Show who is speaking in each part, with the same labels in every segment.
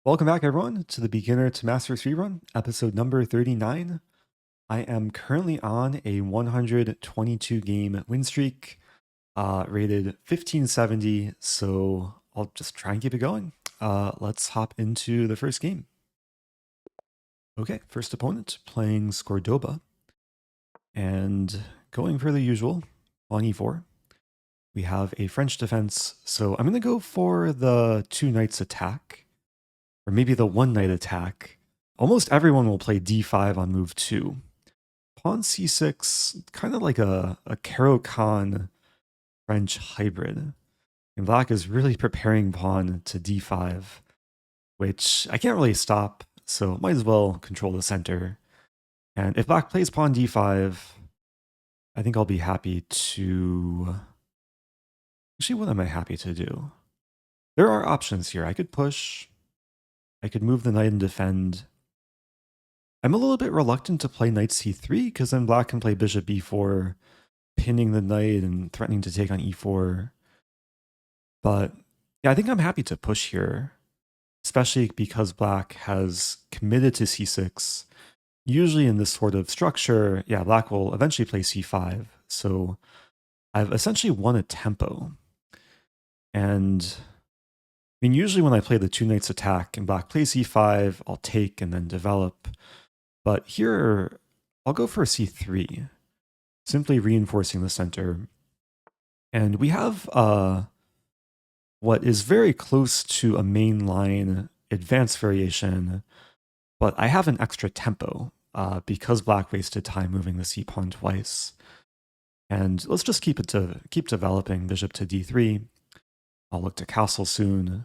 Speaker 1: Welcome back, everyone, to the Beginner to Master Speedrun, episode number 39. I am currently on a 122 game win streak, rated 1570, so I'll just try and keep it going. Let's hop into the first game. Okay, first opponent playing Scordoba, and going for the usual on e4. We have a French defense, so I'm going to go for the two knights attack. Or maybe the one knight attack. Almost everyone will play d5 on move 2. Pawn c6, kind of like a Caro-Kann French hybrid. And black is really preparing pawn to d5, which I can't really stop, so might as well control the center. And if black plays pawn d5, I think I'll be happy to... Actually, what am I happy to do? There are options here. I could push. I could move the knight and defend. I'm a little bit reluctant to play knight c3 because then black can play bishop b4, pinning the knight and threatening to take on e4. But yeah, I think I'm happy to push here, especially because black has committed to c6. Usually in this sort of structure, yeah, black will eventually play c5. So I've essentially won a tempo. And I mean, usually when I play the two knights attack and black plays e5, I'll take and then develop. But here, I'll go for c3, simply reinforcing the center. And we have what is very close to a mainline advanced variation, but I have an extra tempo because black wasted time moving the c-pawn twice. And let's just keep developing bishop to d3. I'll look to castle soon.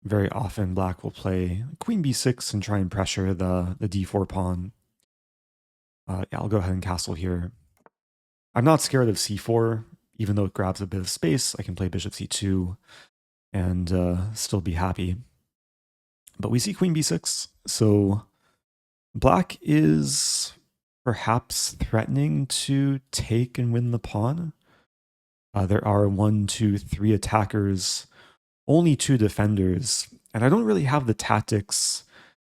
Speaker 1: Very often black will play queen b6 and try and pressure the d4 pawn. Yeah, I'll go ahead and castle here. I'm not scared of c4, even though it grabs a bit of space. I can play bishop c2 and still be happy. But we see queen b6, so black is perhaps threatening to take and win the pawn. There are 1, 2, 3 attackers, only 2 defenders, and I don't really have the tactics.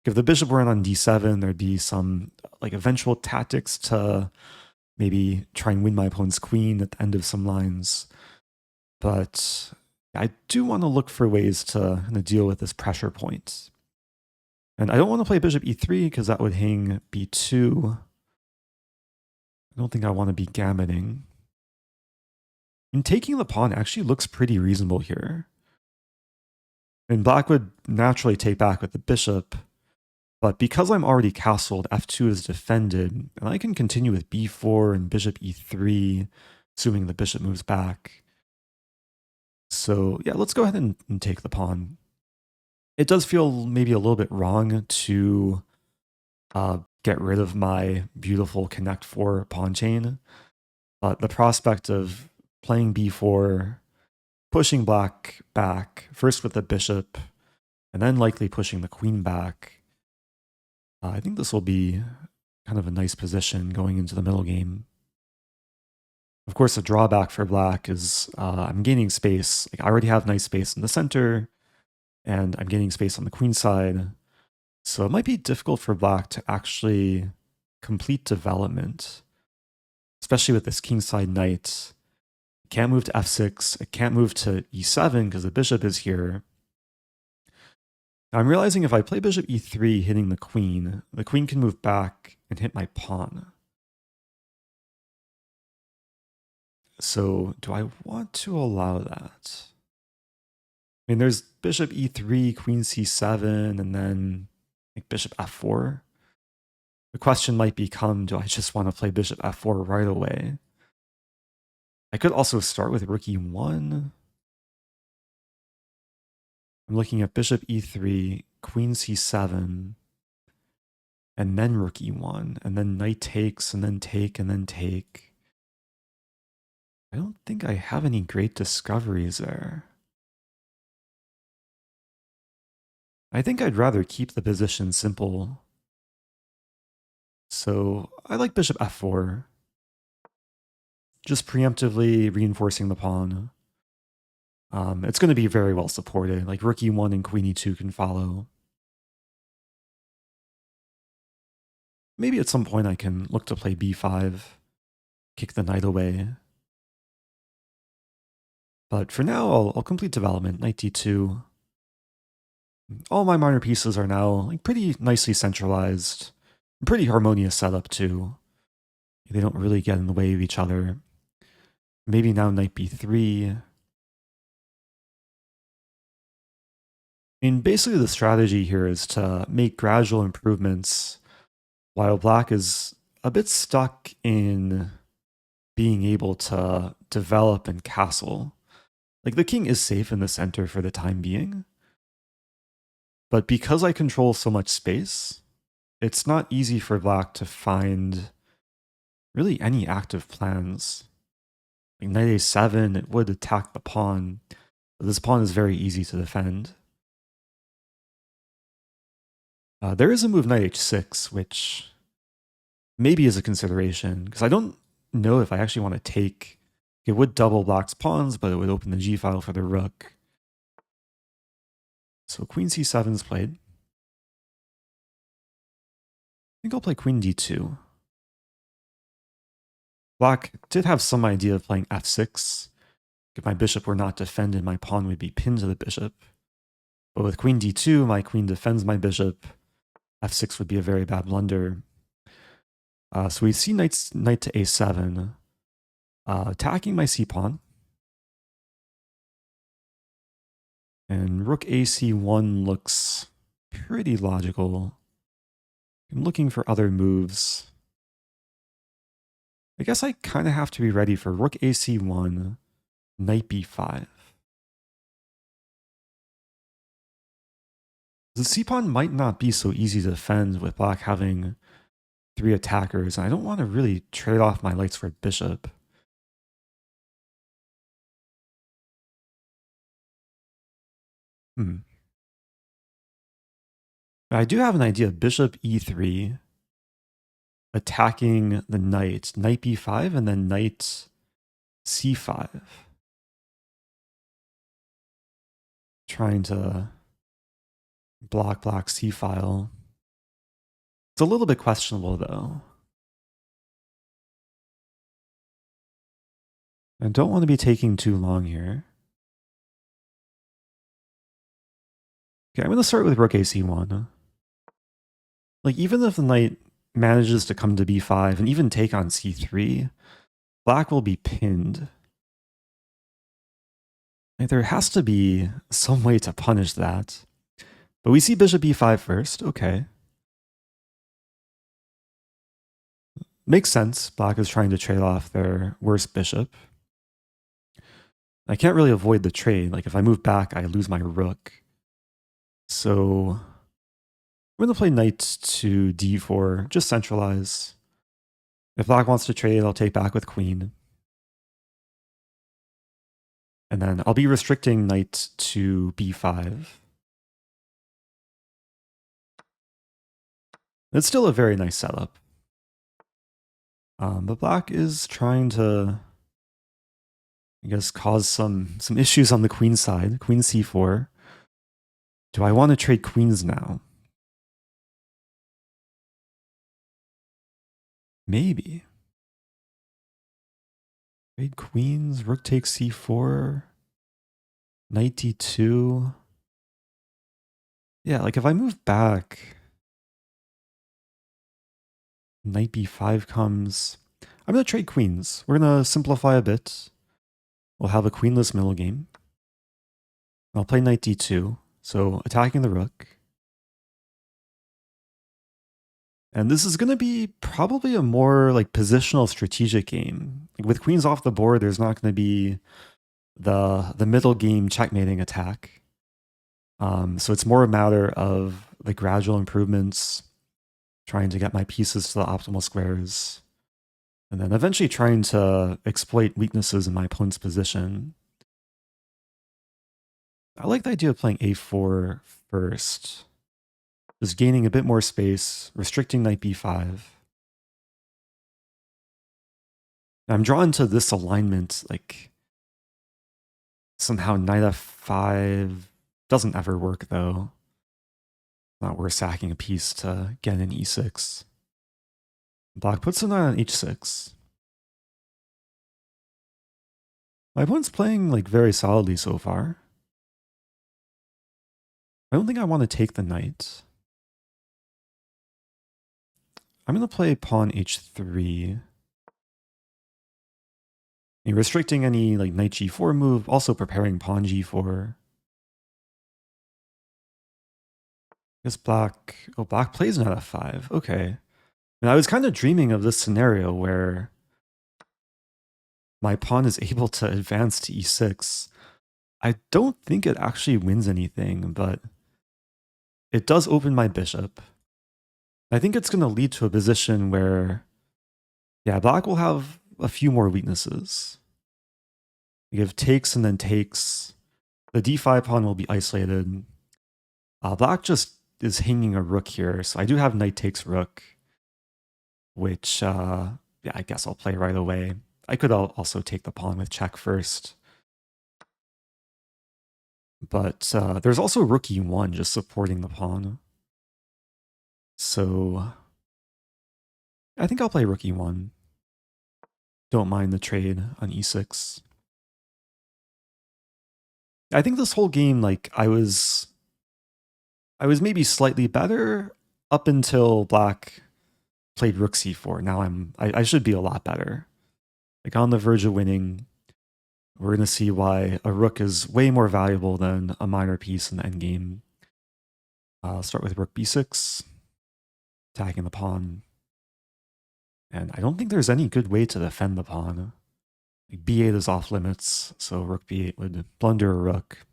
Speaker 1: If the bishop were on d7, there'd be some like eventual tactics to maybe try and win my opponent's queen at the end of some lines. But I do want to look for ways to deal with this pressure point. And I don't want to play bishop e3 because that would hang b2. I don't think I want to be gammoning. And taking the pawn actually looks pretty reasonable here. And black would naturally take back with the bishop, but because I'm already castled, f2 is defended, and I can continue with b4 and bishop e3, assuming the bishop moves back. So yeah, let's go ahead and take the pawn. It does feel maybe a little bit wrong to get rid of my beautiful connect 4 pawn chain, but the prospect of playing b4, pushing black back, first with the bishop, and then likely pushing the queen back, I think this will be kind of a nice position going into the middle game. Of course, the drawback for black is I'm gaining space. Like I already have nice space in the center, and I'm gaining space on the queen side. So it might be difficult for black to actually complete development, especially with this kingside knight. It can't move to f6. It can't move to e7 because the bishop is here. Now I'm realizing if I play bishop e3 hitting the queen can move back and hit my pawn. So do I want to allow that? I mean, there's bishop e3, queen c7, and then like bishop f4. The question might become, do I just want to play bishop f4 right away? I could also start with rook e1. I'm looking at bishop e3, queen c7, and then rook e1, and then knight takes, and then take, and then take. I don't think I have any great discoveries there. I think I'd rather keep the position simple. So I like bishop f4. Just preemptively reinforcing the pawn. It's going to be very well supported. Like rook e1 and queen e2 can follow. Maybe at some point I can look to play b5, kick the knight away. But for now, I'll complete development, knight d2. All my minor pieces are now like pretty nicely centralized. Pretty harmonious setup too. They don't really get in the way of each other. Maybe now knight b3. I mean, basically the strategy here is to make gradual improvements while black is a bit stuck in being able to develop and castle. Like the king is safe in the center for the time being, but because I control so much space, it's not easy for black to find really any active plans. Like knight a7, it would attack the pawn, but this pawn is very easy to defend. There is a move knight h6, which maybe is a consideration, because I don't know if I actually want to take. It would double black's pawns, but it would open the g file for the rook. So queen c7 is played. I think I'll play queen d2. Black did have some idea of playing f6. If my bishop were not defended, my pawn would be pinned to the bishop. But with queen d2, my queen defends my bishop. f6 would be a very bad blunder. So we see knight to a7, attacking my c-pawn. And rook ac1 looks pretty logical. I'm looking for other moves. I guess I kind of have to be ready for rook ac1, knight b5. The c-pawn might not be so easy to defend with black having 3 attackers, and I don't want to really trade off my lights for bishop. I do have an idea. Bishop e3, attacking the knight, knight b5, and then knight c5. Trying to block black's c-file. It's a little bit questionable, though. I don't want to be taking too long here. Okay, I'm going to start with rook ac1. Like, even if the knight manages to come to b5 and even take on c3, black will be pinned. Like, there has to be some way to punish that. But we see bishop e5 first. Okay. Makes sense. Black is trying to trade off their worst bishop. I can't really avoid the trade. Like, if I move back, I lose my rook. So I'm going to play knight to d4, just centralize. If black wants to trade, I'll take back with queen. And then I'll be restricting knight to b5. It's still a very nice setup. But black is trying to, I guess, cause some issues on the queen side. Queen c4. Do I want to trade queens now? Maybe. Trade queens, rook takes c4, knight d2. Yeah, like if I move back, knight b5 comes. I'm going to trade queens. We're going to simplify a bit. We'll have a queenless middle game. I'll play knight d2, so attacking the rook. And this is going to be probably a more like positional strategic game. Like with queens off the board, there's not going to be the middle game checkmating attack. So it's more a matter of the gradual improvements, trying to get my pieces to the optimal squares, and then eventually trying to exploit weaknesses in my opponent's position. I like the idea of playing a4 first. Just gaining a bit more space, restricting knight b5. I'm drawn to this alignment, like Somehow knight f5 doesn't ever work though. Not worth sacking a piece to get an e6. Black puts a knight on h6. My opponent's playing like very solidly so far. I don't think I want to take the knight. I'm going to play pawn h3. Restricting any like knight g4 move, also preparing pawn g4. I guess black plays knight f5. Okay. And I was kind of dreaming of this scenario where my pawn is able to advance to e6. I don't think it actually wins anything, but it does open my bishop. I think it's going to lead to a position where, yeah, black will have a few more weaknesses. You have takes and then takes. The d5 pawn will be isolated. Black just is hanging a rook here, so I do have knight takes rook, which, yeah, I guess I'll play right away. I could also take the pawn with check first. But there's also rook e1 just supporting the pawn. So I think I'll play rook e1. Don't mind the trade on e6. I think this whole game, like, I was maybe slightly better up until black played rook c4. Now I should be a lot better. Like, on the verge of winning. We're going to see why a rook is way more valuable than a minor piece in the endgame. I'll start with rook b6, attacking the pawn. And I don't think there's any good way to defend the pawn. Like b8 is off limits, so rook b8 would blunder a rook.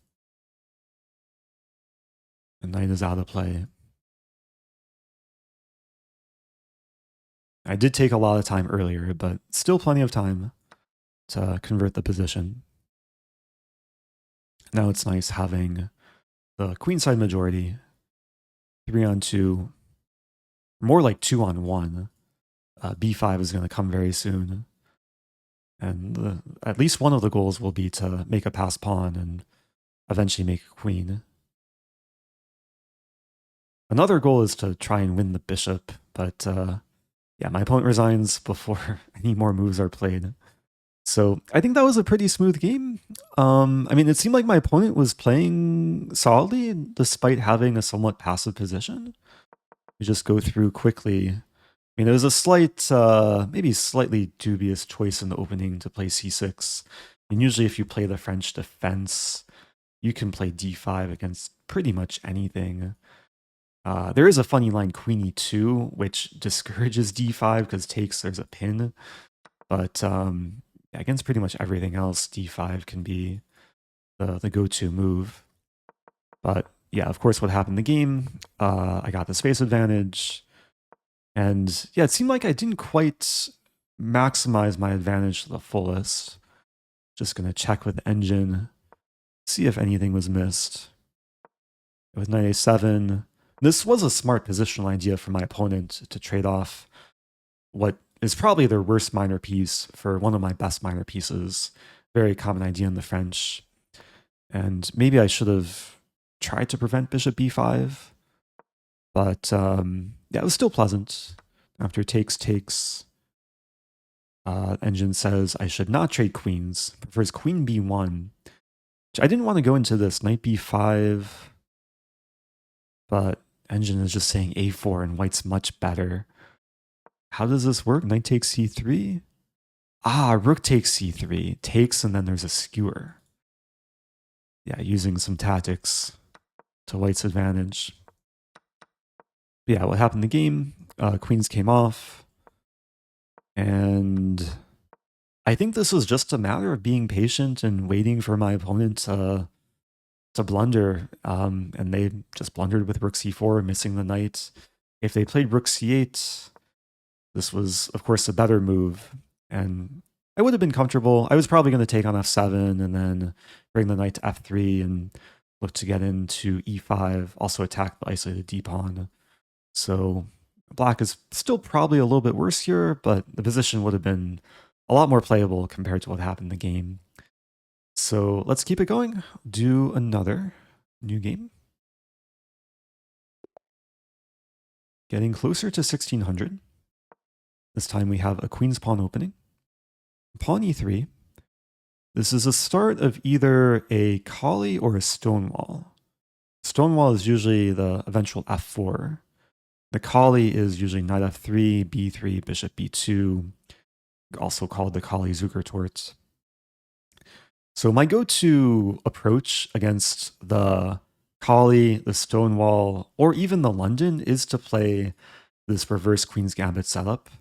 Speaker 1: The knight is out of play. I did take a lot of time earlier, but still plenty of time to convert the position. Now it's nice having the queenside majority, 3-on-2, more like 2-on-1. b5 is going to come very soon. And at least one of the goals will be to make a passed pawn and eventually make a queen. Another goal is to try and win the bishop, but yeah, my opponent resigns before any more moves are played. So I think that was a pretty smooth game. I mean, it seemed like my opponent was playing solidly despite having a somewhat passive position. We just go through quickly. I mean, there was a slight, maybe slightly dubious choice in the opening to play c6. And usually if you play the French defense, you can play d5 against pretty much anything. There is a funny line, queen e2, which discourages d5 because takes, there's a pin. But against pretty much everything else, d5 can be the go-to move. But yeah, of course, what happened in the game, I got the space advantage. And yeah, it seemed like I didn't quite maximize my advantage to the fullest. Just going to check with engine, see if anything was missed. With knight a7, this was a smart positional idea for my opponent to trade off what is probably their worst minor piece for one of my best minor pieces. Very common idea in the French. And maybe I should have tried to prevent bishop b5. But yeah, it was still pleasant. After takes, engine says I should not trade queens. Prefers queen b1. Which I didn't want to go into this. Knight b5. But engine is just saying a4 and white's much better. How does this work? Knight takes c3? Rook takes c3. Takes and then there's a skewer. Yeah, using some tactics to white's advantage. Yeah, what happened in the game? Queens came off. And I think this was just a matter of being patient and waiting for my opponent to blunder. And they just blundered with rook c4, missing the knight. If they played rook c8, this was, of course, a better move. And I would have been comfortable. I was probably going to take on f7 and then bring the knight to f3 and look to get into e5, also attack the isolated d-pawn. So black is still probably a little bit worse here, but the position would have been a lot more playable compared to what happened in the game. So let's keep it going. Do another new game. Getting closer to 1600. This time we have a queen's pawn opening. Pawn e3. This is a start of either a Colle or a stonewall. Stonewall is usually the eventual f4. The Colle is usually knight f3, b3, bishop b2, also called the Colle-Zukertort. So my go-to approach against the Colle, the Stonewall, or even the London is to play this reverse Queen's Gambit setup. I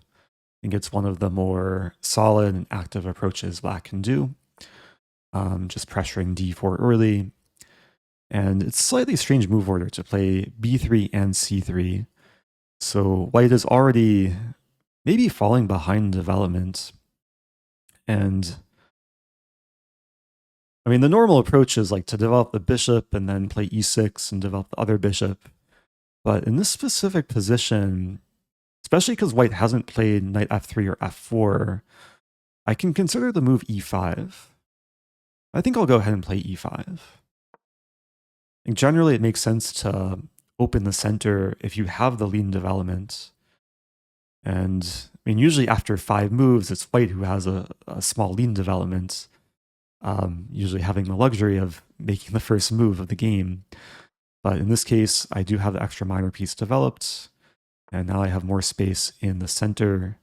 Speaker 1: think it's one of the more solid and active approaches Black can do. Just pressuring d4 early. And it's a slightly strange move order to play b3 and c3. So white is already maybe falling behind development. And I mean, the normal approach is like to develop the bishop and then play e6 and develop the other bishop. But in this specific position, especially because white hasn't played knight f3 or f4, I can consider the move e5. I think I'll go ahead and play e5. And generally, it makes sense to open the center if you have the lead in development. And I mean, usually after 5 moves, it's white who has a small lead in development. Usually having the luxury of making the first move of the game. But in this case, I do have the extra minor piece developed, and now I have more space in the center.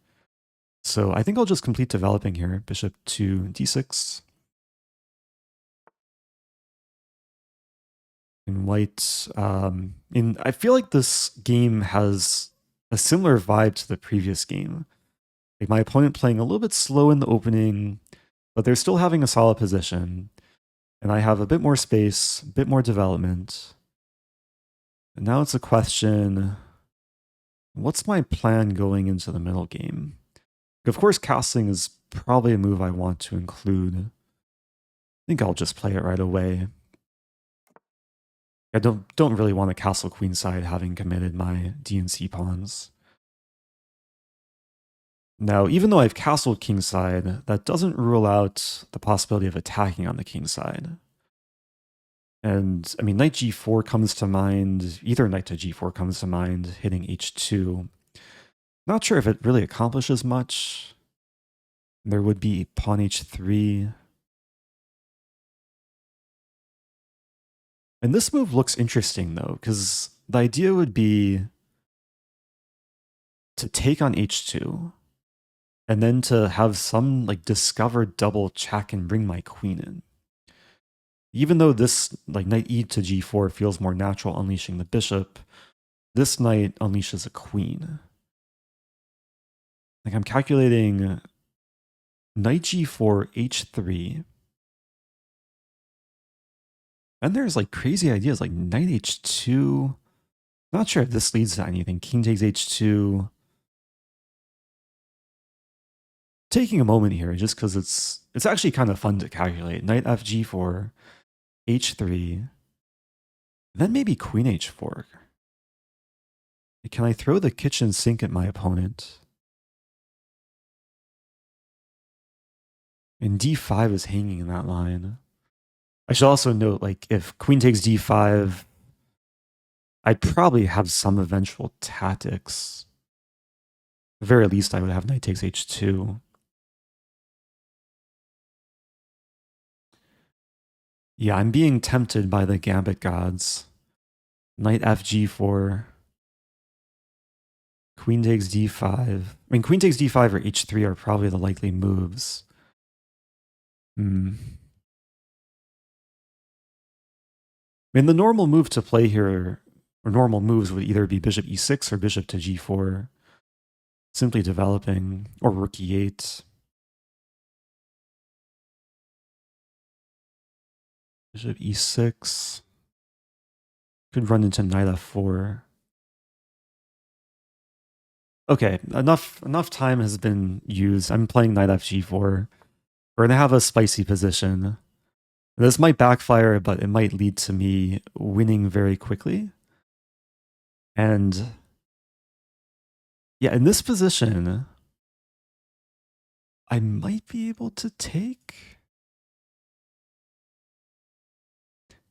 Speaker 1: So I think I'll just complete developing here. Bishop to d6. And white, I feel like this game has a similar vibe to the previous game. Like my opponent playing a little bit slow in the opening, but they're still having a solid position. And I have a bit more space, a bit more development. And now it's a question, what's my plan going into the middle game? Of course, castling is probably a move I want to include. I think I'll just play it right away. I don't really want to castle queenside having committed my D and C pawns. Now, even though I've castled kingside, that doesn't rule out the possibility of attacking on the kingside. And I mean, knight g4 comes to mind, either knight to g4 comes to mind, hitting h2. Not sure if it really accomplishes much. There would be pawn h3. And this move looks interesting though, because the idea would be to take on h2, and then to have some like discovered double check and bring my queen in. Even though this like knight e to g4 feels more natural unleashing the bishop, this knight unleashes a queen. Like I'm calculating knight g4, h3. And there's like crazy ideas like knight h2. Not sure if this leads to anything. King takes h2. Taking a moment here just because it's actually kind of fun to calculate. Knight fg4, h3, then maybe queen h4. Can I throw the kitchen sink at my opponent? And d5 is hanging in that line. I should also note, like, if queen takes d5, I'd probably have some eventual tactics. At the very least, I would have knight takes h2. Yeah, I'm being tempted by the gambit gods. Knight fg4. Queen takes d5. I mean, queen takes d5 or h3 are probably the likely moves. I mean, the normal move to play here, or normal moves, would either be bishop e6 or bishop to g4. Simply developing, or rook e8. Bishop e6. Could run into knight f4. Okay, enough time has been used. I'm playing knight fg4. We're gonna have a spicy position. This might backfire, but it might lead to me winning very quickly. And yeah, in this position, I might be able to take.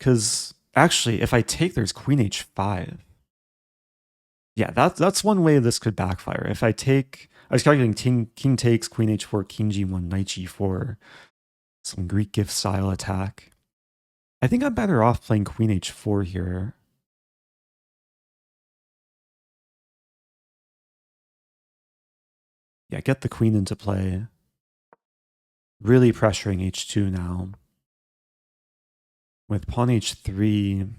Speaker 1: Because actually, if I take, there's queen h5. Yeah, that's one way this could backfire. If I take, I was calculating king takes, queen h4, king g1, knight g4, some Greek gift style attack. I think I'm better off playing queen h4 here. Yeah, get the queen into play. Really pressuring h2 now. With pawn h3,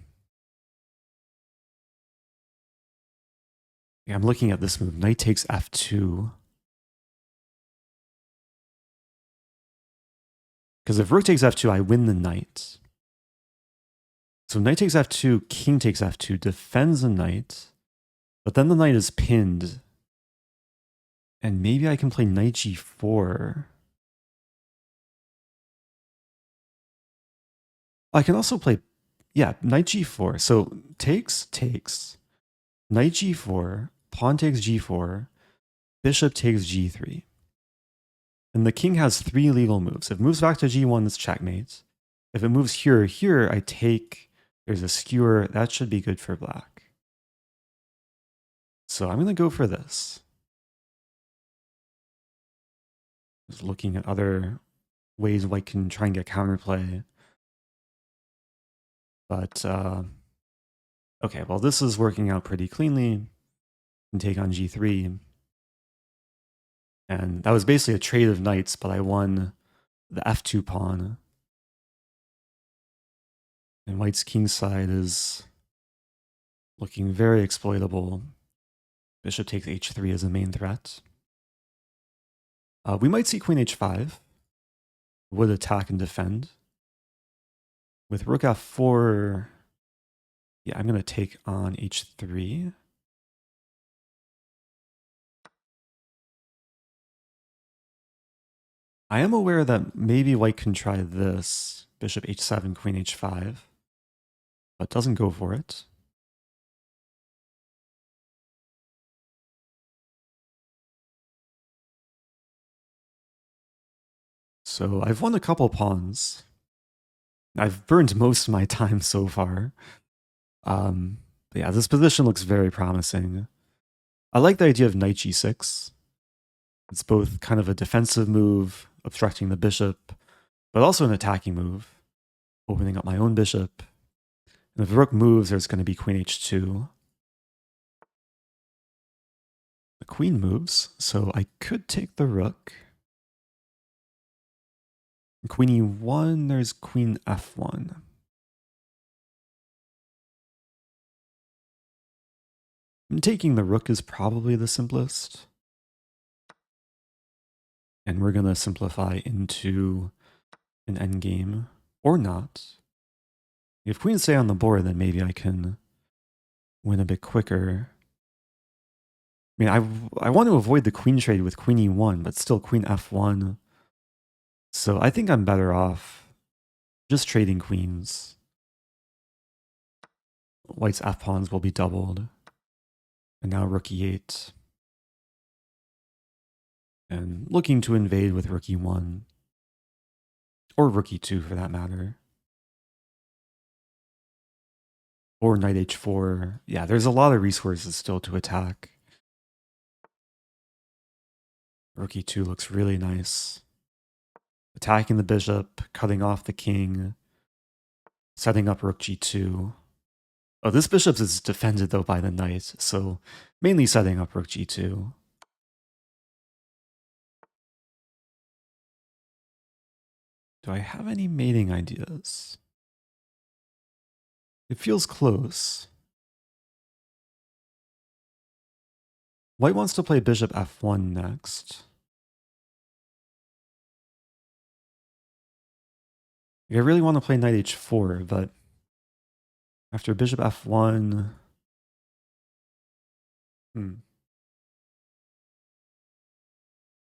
Speaker 1: yeah, I'm looking at this move. Knight takes f2. Because if rook takes f2, I win the knight. So knight takes f2, king takes f2, defends the knight. But then the knight is pinned. And maybe I can play knight g4. I can also play, yeah, knight g4. So takes, knight g4, pawn takes g4, bishop takes g3. And the king has 3 legal moves. If it moves back to g1, it's checkmate. If it moves here, I take, there's a skewer. That should be good for black. So I'm going to go for this. Just looking at other ways white can try and get counterplay. But, okay, well, this is working out pretty cleanly. And take on g3. And that was basically a trade of knights, but I won the f2 pawn. And white's king side is looking very exploitable. Bishop takes h3 as a main threat. We might see queen h5. Would attack and defend. With rook f4, yeah, I'm going to take on h3. I am aware that maybe white can try this. Bishop h7, queen h5. But doesn't go for it. So I've won a couple pawns. I've burned most of my time so far. But yeah, this position looks very promising. I like the idea of knight g6. It's both kind of a defensive move, obstructing the bishop, but also an attacking move, opening up my own bishop. And if the rook moves, there's going to be queen h2. The queen moves, so I could take the rook. Queen e1, there's queen f1. Taking the rook is probably the simplest. And we're going to simplify into an endgame, or not. If queens stay on the board, then maybe I can win a bit quicker. I mean, I want to avoid the queen trade with queen e1, but still queen f1. So I think I'm better off just trading queens. White's f-pawns will be doubled. And now rook e8. And looking to invade with rook e1. Or rook e2 for that matter. Or knight h4. Yeah, there's a lot of resources still to attack. Rook e2 looks really nice. Attacking the bishop, cutting off the king, setting up rook g2. Oh, this bishop is defended though by the knight, so mainly setting up rook g2. Do I have any mating ideas? It feels close. White wants to play bishop f1 next. I really want to play knight h4, but after bishop f1...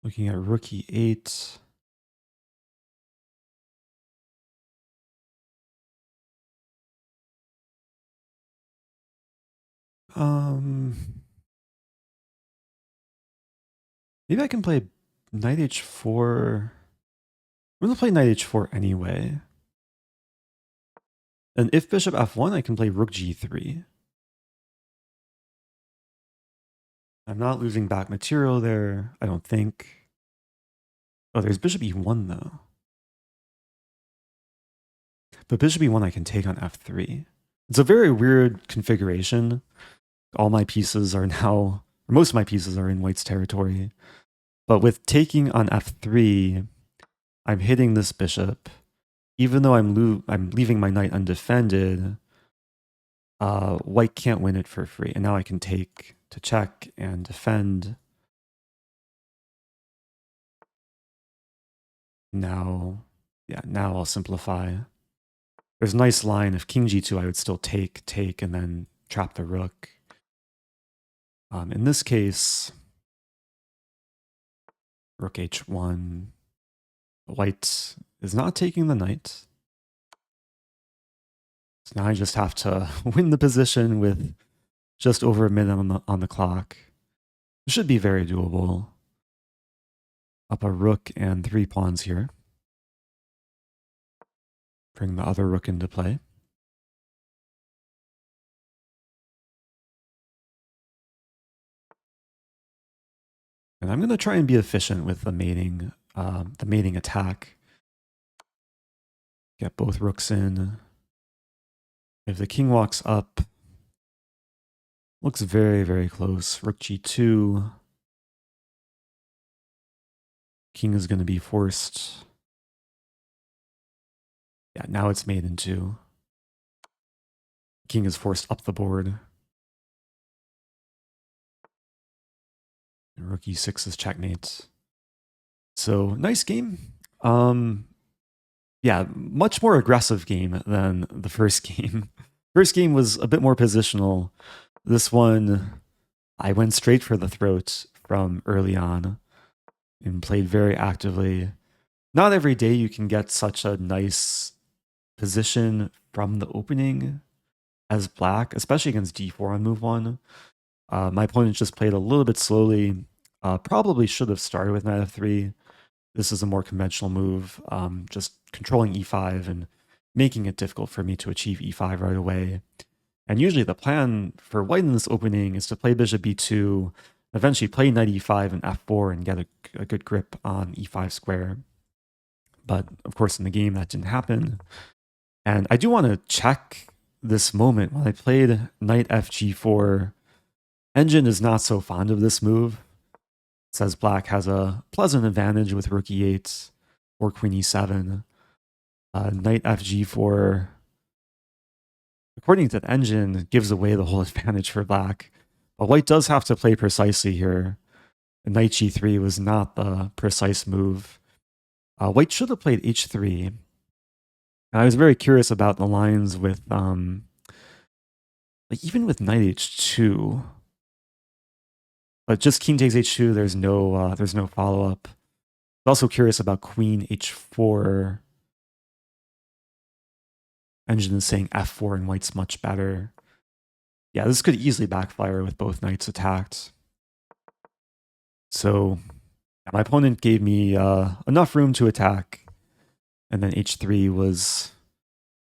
Speaker 1: Looking at rook e8... Maybe I can play knight h4... I'm going to play knight h4 anyway. And if bishop f1, I can play rook g3. I'm not losing back material there, I don't think. Oh, there's bishop e1 though. But bishop e1 I can take on f3. It's a very weird configuration. All my pieces are now, or most of my pieces are in white's territory. But with taking on f3, I'm hitting this bishop. Even though I'm leaving my knight undefended, white can't win it for free. And now I can take to check and defend. Now, yeah, now I'll simplify. There's a nice line. If king g2, I would still take, and then trap the rook. In this case, rook h1. White is not taking the knight. So now I just have to win the position with just over a minute on the clock. It should be very doable. Up a rook and 3 pawns here. Bring the other rook into play. And I'm going to try and be efficient with the mating attack. Get both rooks in. If the king walks up, looks very, very close. Rook g2. King is going to be forced. Yeah, now it's made into. King is forced up the board. And rook e6 is checkmate. So nice game. Yeah, much more aggressive game than the first game. First game was a bit more positional. This one, I went straight for the throat from early on and played very actively. Not every day you can get such a nice position from the opening as black, especially against d4 on move 1. My opponent just played a little bit slowly. Probably should have started with knight f3. This is a more conventional move, just controlling e5 and making it difficult for me to achieve e5 right away. And usually the plan for white in this opening is to play bishop b2, eventually play knight e5 and f4 and get a good grip on e5 square. But of course in the game that didn't happen. And I do want to check this moment. When I played knight fg4, Engine is not so fond of this move. It says black has a pleasant advantage with rook e8 or queen e7. Knight fg4, according to the engine, gives away the whole advantage for black. But white does have to play precisely here. And knight g3 was not the precise move. White should have played h3. And I was very curious about the lines with, like even with knight h2. But just king takes h2, there's no follow-up. Also curious about queen h4. Engine is saying f4 and white's much better. Yeah, this could easily backfire with both knights attacked. So my opponent gave me enough room to attack. And then h3 was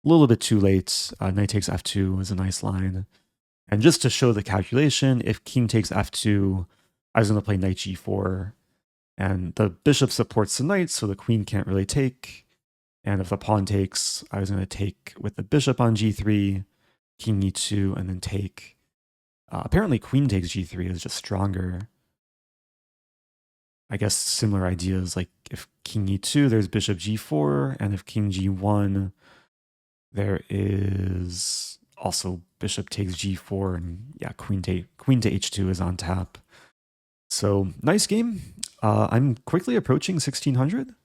Speaker 1: a little bit too late. Knight takes f2 was a nice line. And just to show the calculation, if king takes f2, I was going to play knight g4. And the bishop supports the knight, so the queen can't really take. And if the pawn takes, I was going to take with the bishop on g3, king e2, and then take. Apparently queen takes g3 is just stronger. I guess similar ideas, like if king e2, there's bishop g4, and if king g1, there is also bishop takes g4, and yeah, queen to h2 is on tap. So nice game. I'm quickly approaching 1600.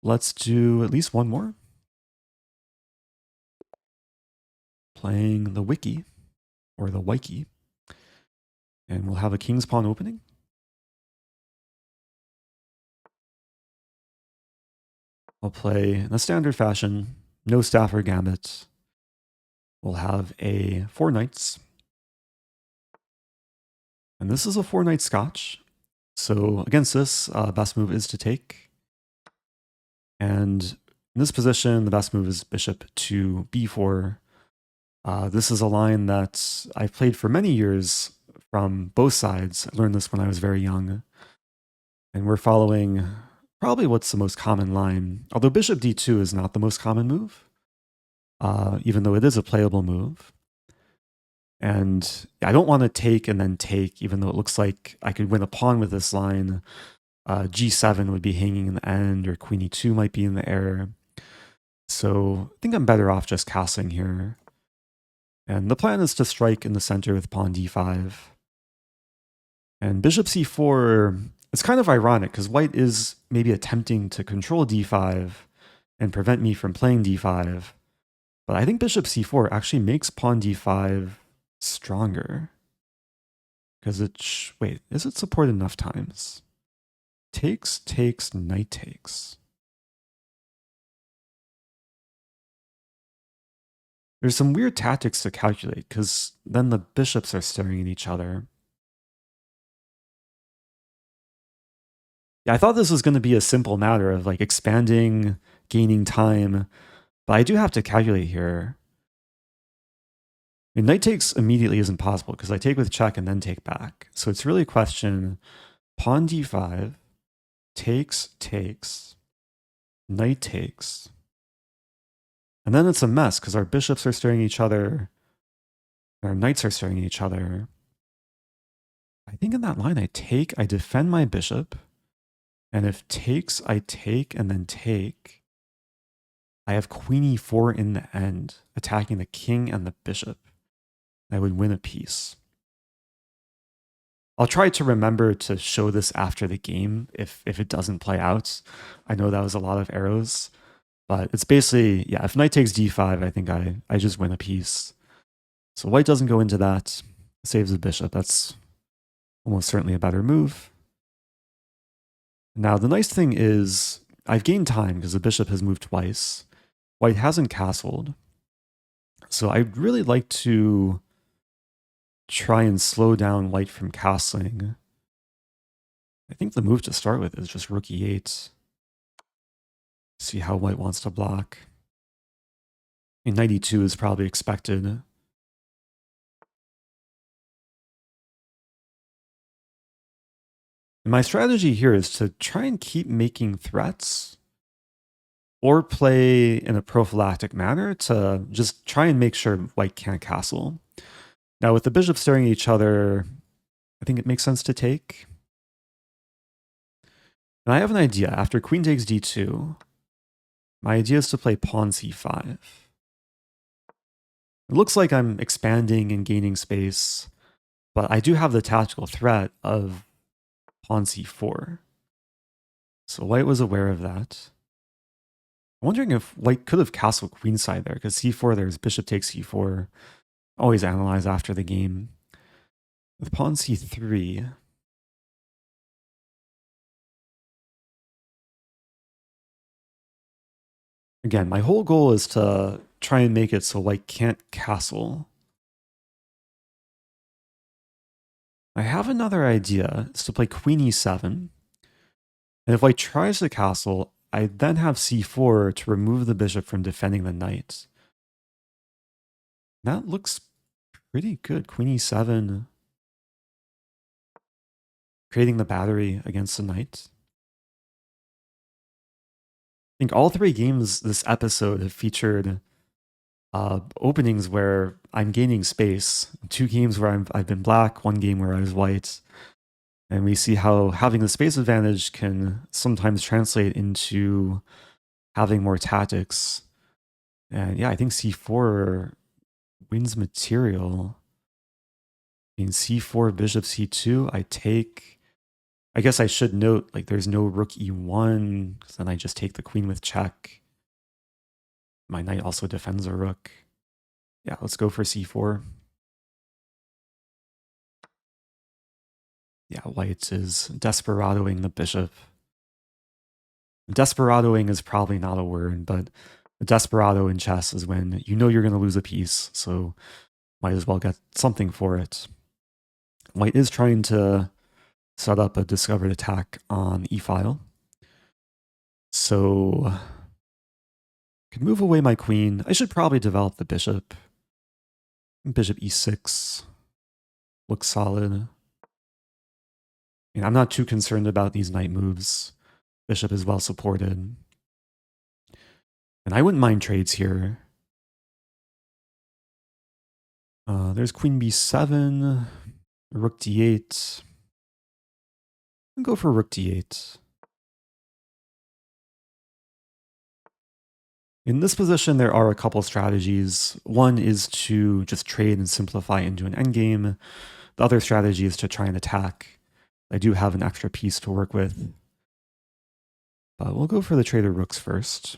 Speaker 1: Let's do at least one more. Playing the wiki, or the wiki. And we'll have a king's pawn opening. I'll play in the standard fashion, no staff or gambit. We'll have a 4 knights. And this is a 4 knight Scotch. So against this, best move is to take. And In this position, the best move is bishop to b4. This is a line that I've played for many years from both sides. I learned this when I was very young. And we're following probably what's the most common line, although bishop d2 is not the most common move, even though it is a playable move. And I don't want to take and then take, even though it looks like I could win a pawn with this line. G7 would be hanging in the end, or queen e2 might be in the air. So I think I'm better off just castling here. And the plan is to strike in the center with pawn d5. And bishop c4, it's kind of ironic because white is maybe attempting to control d5 and prevent me from playing d5. But I think bishop c4 actually makes pawn d5 stronger. Because wait, is it supported enough times? Takes, takes, knight takes. There's some weird tactics to calculate because then the bishops are staring at each other. Yeah, I thought this was going to be a simple matter of like expanding, gaining time, but I do have to calculate here. I mean, knight takes immediately isn't possible because I take with check and then take back. So it's really a question, pawn d5, takes, takes, knight takes. And then it's a mess because our bishops are staring at each other, our knights are staring at each other. I think in that line I take, I defend my bishop, and if takes, I take and then take. I have queen e4 in the end, attacking the king and the bishop. I would win a piece. I'll try to remember to show this after the game if it doesn't play out. I know that was a lot of arrows, but it's basically, yeah, if knight takes d5, I think I just win a piece. So white doesn't go into that, saves the bishop. That's almost certainly a better move. Now, the nice thing is I've gained time because the bishop has moved twice. White hasn't castled. So I'd really like to try and slow down white from castling. I think the move to start with is just rook e8. See how white wants to block. I mean, knight e2 is probably expected. And my strategy here is to try and keep making threats or play in a prophylactic manner to just try and make sure white can't castle. Now, with the bishops staring at each other, I think it makes sense to take. And I have an idea. After queen takes d2, my idea is to play pawn c5. It looks like I'm expanding and gaining space, but I do have the tactical threat of pawn c4. So white was aware of that. I'm wondering if white could have castled queenside there, because c4, there's bishop takes c4. Always analyze after the game. With pawn c3, again, my whole goal is to try and make it so white can't castle. I have another idea. It's to play queen e7. And if white tries to castle, I then have c4 to remove the bishop from defending the knight. That looks pretty good. Queen e7. Creating the battery against the knight. I think all three games this episode have featured openings where I'm gaining space. 2 games where I've been black, 1 game where I was white. And we see how having the space advantage can sometimes translate into having more tactics. And yeah, I think c4 wins material. I mean, c4, bishop c2, I take. I guess I should note, like, there's no rook e1, because then I just take the queen with check. My knight also defends a rook. Yeah, let's go for c4. Yeah, white is desperadoing the bishop. Desperadoing is probably not a word, but a desperado in chess is when you know you're going to lose a piece, so might as well get something for it. White is trying to set up a discovered attack on e-file. So Can move away my queen. I should probably develop the bishop. Bishop e6 looks solid. I'm not too concerned about these knight moves. Bishop is well supported. And I wouldn't mind trades here. There's queen b7, rook d8. I'll go for rook d8. In this position, there are a couple strategies. One is to just trade and simplify into an endgame. The other strategy is to try and attack. I do have an extra piece to work with. But we'll go for the trade of rooks first.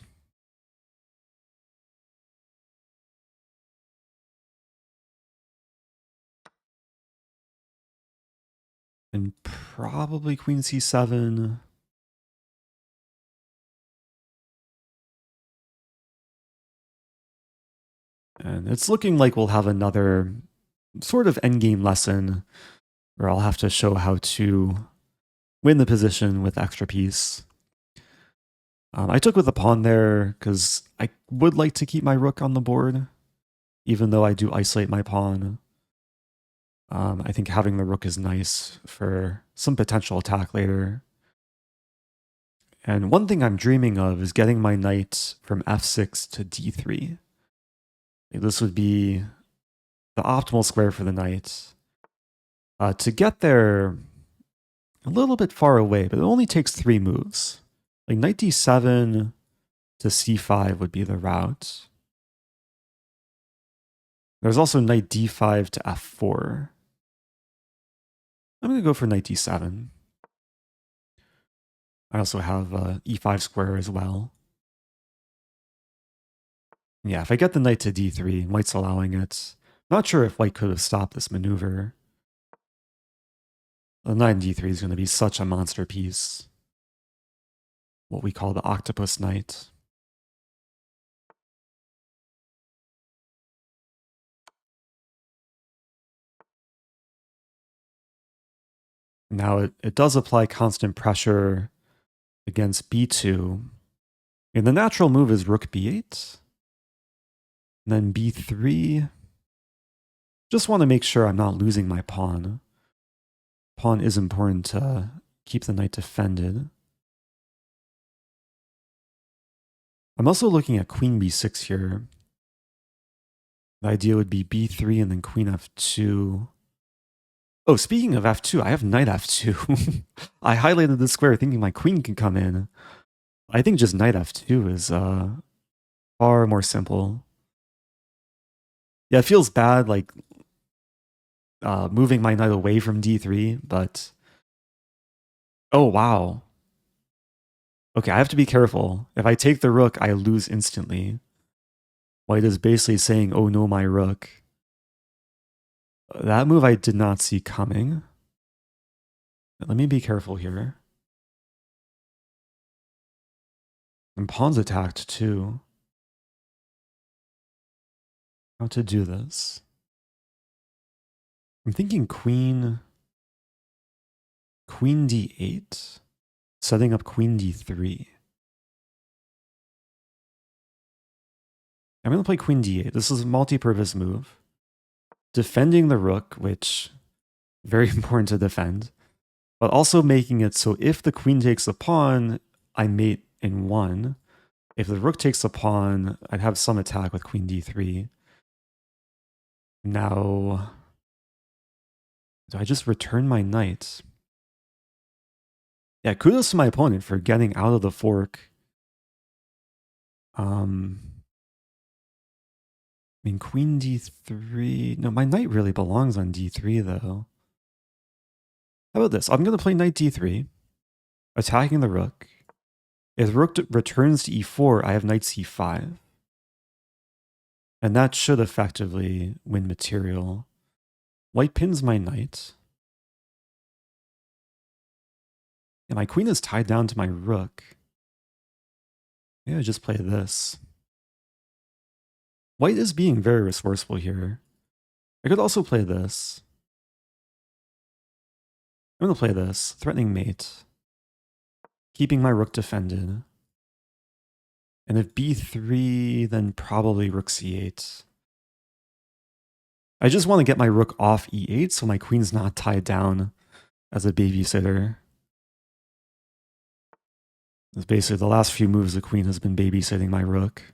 Speaker 1: And probably queen c7. And it's looking like we'll have another sort of endgame lesson where I'll have to show how to win the position with extra piece. I took with the pawn there because I would like to keep my rook on the board, even though I do isolate my pawn. I think having the rook is nice for some potential attack later. And one thing I'm dreaming of is getting my knight from f6 to d3. This would be the optimal square for the knight. To get there, a little bit far away, but it only takes 3 moves. Like knight d7 to c5 would be the route. There's also knight d5 to f4. I'm going to go for knight d7. I also have e5 square as well. Yeah, if I get the knight to d3, white's allowing it. Not sure if white could have stopped this maneuver. The knight in d3 is going to be such a monster piece. What we call the octopus knight. Now it does apply constant pressure against b2. And the natural move is rook b8. And then b3. Just want to make sure I'm not losing my pawn. Pawn is important to keep the knight defended. I'm also looking at queen b6 here. The idea would be b3 and then queen f2. Oh, speaking of f2, I have knight f2. I highlighted the square thinking my queen can come in. I think just knight f2 is far more simple. Yeah, it feels bad like moving my knight away from d3, but... Oh, wow. Okay, I have to be careful. If I take the rook, I lose instantly. White is basically saying, oh no, my rook. That move I did not see coming. Let me be careful here. And pawn's attacked too. How to do this? I'm thinking queen d8, setting up queen d3. I'm going to play queen d8. This is a multi-purpose move. Defending the rook, which very important to defend, but also making it so if the queen takes the pawn, I mate in 1. If the rook takes the pawn, I'd have some attack with queen d3. Now, do I just return my knight? Yeah, kudos to my opponent for getting out of the fork. I mean, queen d3. No, my knight really belongs on d3, though. How about this? I'm going to play knight d3, attacking the rook. If the rook returns to e4, I have knight c5. And that should effectively win material. White pins my knight. And my queen is tied down to my rook. Maybe I just play this. White is being very resourceful here. I could also play this. I'm going to play this, threatening mate. Keeping my rook defended. And if b3, then probably rook c8. I just want to get my rook off e8 so my queen's not tied down as a babysitter. It's basically the last few moves the queen has been babysitting my rook.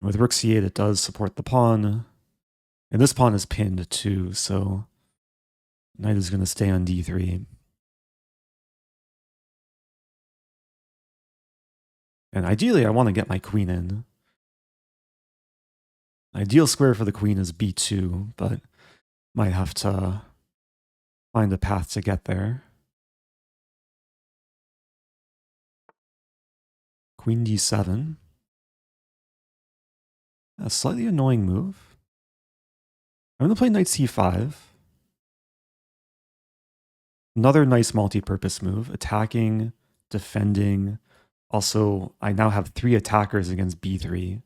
Speaker 1: With rook c8, it does support the pawn. And this pawn is pinned too, so knight is going to stay on d3. And ideally, I want to get my queen in. Ideal square for the queen is b2, but might have to find a path to get there. Queen d7. A slightly annoying move. I'm going to play knight c5. Another nice multi-purpose move. Attacking, defending. Also, I now have 3 attackers against b3.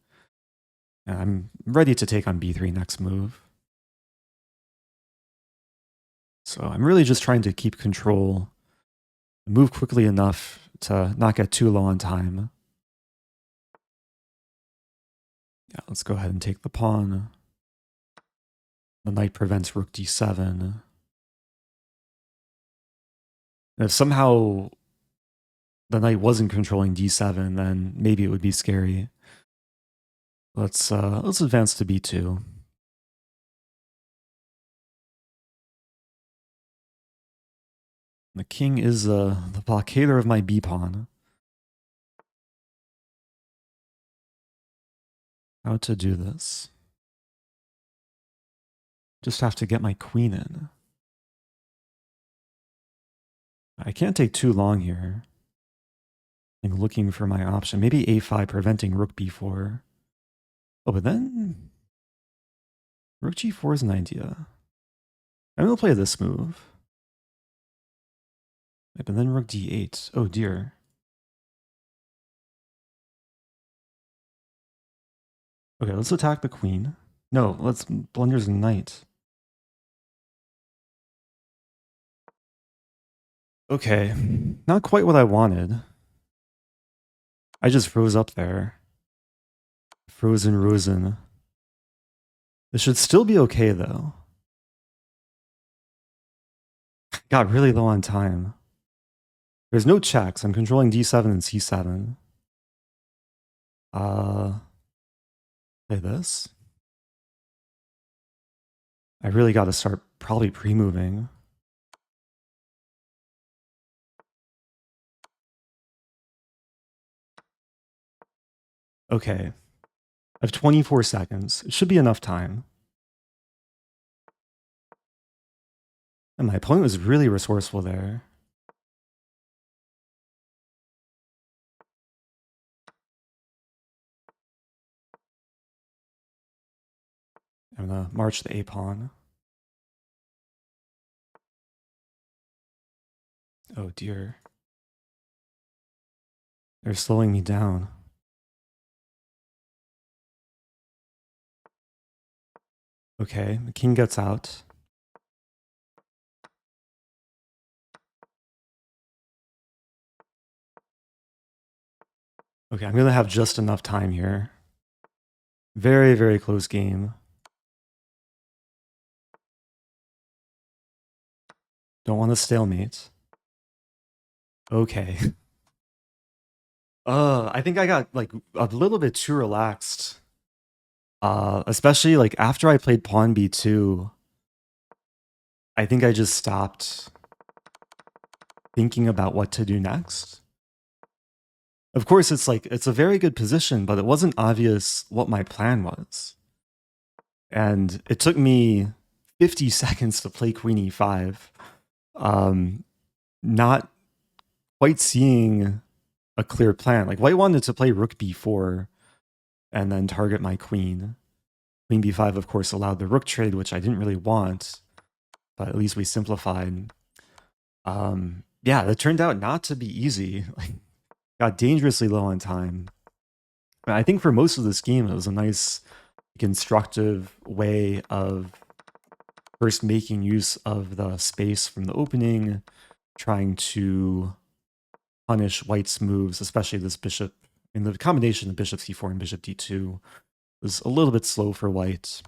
Speaker 1: And I'm ready to take on b3 next move. So I'm really just trying to keep control, move quickly enough to not get too low on time. Yeah, let's go ahead and take the pawn. The knight prevents rook d7. And if somehow the knight wasn't controlling d7, then maybe it would be scary. Let's advance to b2. The king is the blockader of my b pawn. How to do this? Just have to get my queen in. I can't take too long here. I'm looking for my option. Maybe a5 preventing rook b4. Oh, but then rook g4 is an idea. I'm going to play this move. But then rook d8. Oh dear. Okay, let's attack the queen. No, let's blunders the knight. Okay, not quite what I wanted. I just froze up there. Frozen Rosen. This should still be okay though. Got really low on time. There's no checks. I'm controlling d7 and c7. Play this. I really got to start probably pre-moving. Okay. I have 24 seconds. It should be enough time. And my opponent was really resourceful there. I'm gonna march the a-pawn. Oh dear. They're slowing me down. Okay, the king gets out. Okay, I'm gonna have just enough time here. Very, very close game. Don't want to stalemate. Okay. I think I got like a little bit too relaxed. Especially like after I played pawn b2, I think I just stopped thinking about what to do next. Of course, it's like, it's a very good position, but it wasn't obvious what my plan was. And it took me 50 seconds to play queen e5. Not quite seeing a clear plan. Like white wanted to play rook b4 and then target my queen. Queen b5, of course, allowed the rook trade, which I didn't really want, but at least we simplified. Yeah, that turned out not to be easy. Like, got dangerously low on time. But I think for most of this game, it was a nice, constructive way of first making use of the space from the opening, trying to punish white's moves, especially this bishop. In the combination of bishop c4 and bishop d2 was a little bit slow for white.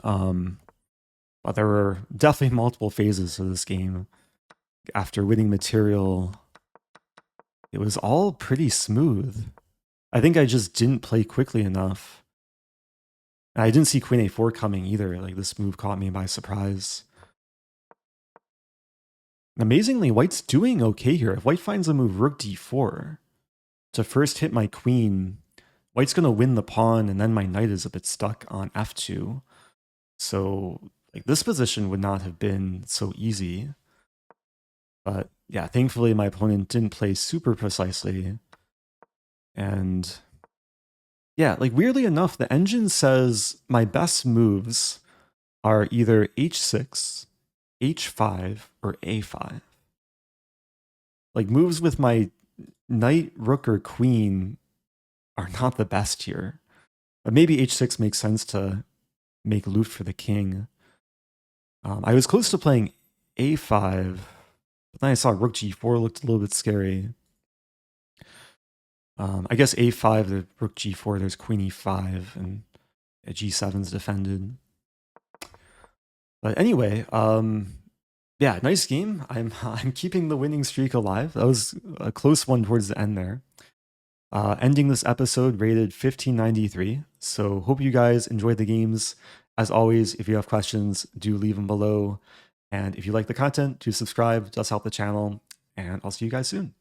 Speaker 1: But there were definitely multiple phases of this game. After winning material, it was all pretty smooth. I think I just didn't play quickly enough. I didn't see queen a4 coming either. Like, this move caught me by surprise. Amazingly, white's doing okay here. If white finds a move rook d4 to first hit my queen, white's going to win the pawn, and then my knight is a bit stuck on f2. So, like, this position would not have been so easy. But yeah, thankfully my opponent didn't play super precisely. And yeah, like, weirdly enough, the engine says my best moves are either h6, h5, or a5. Like, moves with my knight, rook, or queen are not the best here. But maybe h6 makes sense to make loot for the king. I was close to playing a5, but then I saw rook g4 looked a little bit scary. I guess a5, the rook g4, there's queen e5, and g7's defended. But anyway, yeah, nice game. I'm keeping the winning streak alive. That was a close one towards the end there. Ending this episode rated 1593. So hope you guys enjoyed the games. As always, if you have questions, do leave them below. And if you like the content, do subscribe. It does help the channel. And I'll see you guys soon.